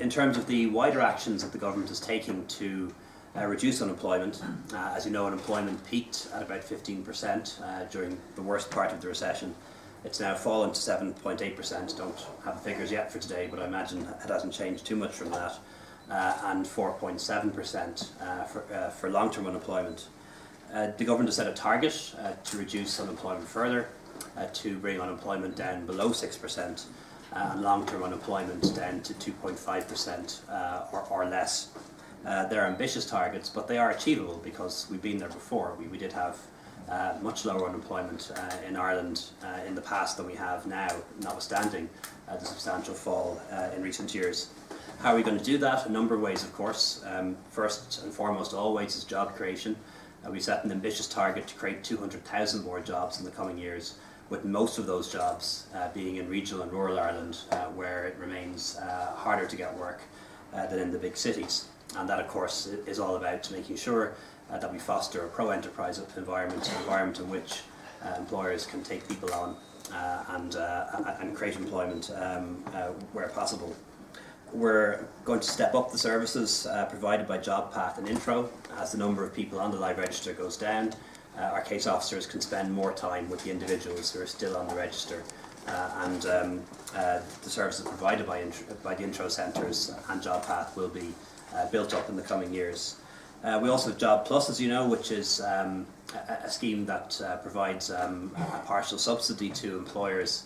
in terms of the wider actions that the government is taking to reduce unemployment, as you know, unemployment peaked at about 15% during the worst part of the recession. It's now fallen to 7.8%. Don't have the figures yet for today, but I imagine it hasn't changed too much from that. And 4.7% for long-term unemployment. The government has set a target to reduce unemployment further, to bring unemployment down below 6%, and long-term unemployment down to 2.5% or less. They're ambitious targets, but they are achievable because we've been there before. We did have much lower unemployment in Ireland in the past than we have now, notwithstanding the substantial fall in recent years. How are we going to do that? A number of ways, of course. First and foremost always is job creation. We set an ambitious target to create 200,000 more jobs in the coming years, with most of those jobs being in regional and rural Ireland, where it remains harder to get work than in the big cities. And that, of course, is all about making sure that we foster a pro-enterprise environment in which employers can take people on and create employment where possible. We're going to step up the services provided by JobPath and Intro. As the number of people on the live register goes down, our case officers can spend more time with the individuals who are still on the register, and the services provided by the Intro centres and JobPath will be built up in the coming years. We also have Job Plus, as you know, which is a scheme that provides a partial subsidy to employers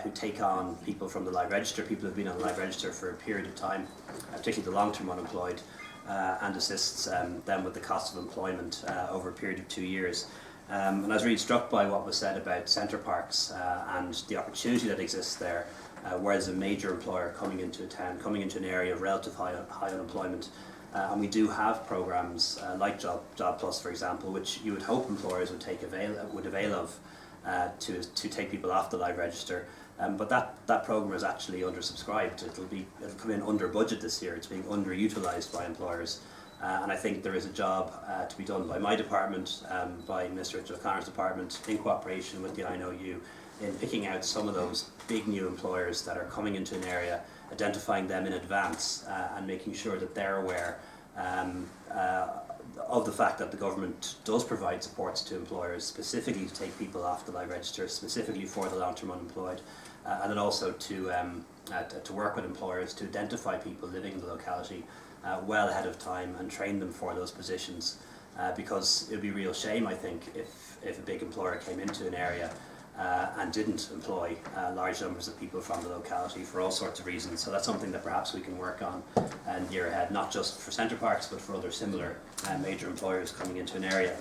who take on people from the live register, people who have been on the live register for a period of time, particularly the long-term unemployed, and assists them with the cost of employment over a period of 2 years. And I was really struck by what was said about Center Parcs and the opportunity that exists there, where there's a major employer coming into a town, coming into an area of relative high unemployment. And we do have programs like Job Plus, for example, which you would hope employers would avail of to take people off the live register. But that program is actually undersubscribed. It'll come in under budget this year. It's being underutilised by employers. And I think there is a job to be done by my department, by Mr. Richard O'Connor's department, in cooperation with the INOU, in picking out some of those big new employers that are coming into an area, identifying them in advance and making sure that they're aware of the fact that the government does provide supports to employers, specifically to take people off the live register, specifically for the long-term unemployed, and then also to work with employers to identify people living in the locality well ahead of time and train them for those positions, because it would be a real shame, I think, if a big employer came into an area and didn't employ large numbers of people from the locality for all sorts of reasons. So that's something that perhaps we can work on in the year ahead, not just for Center Parcs but for other similar major employers coming into an area.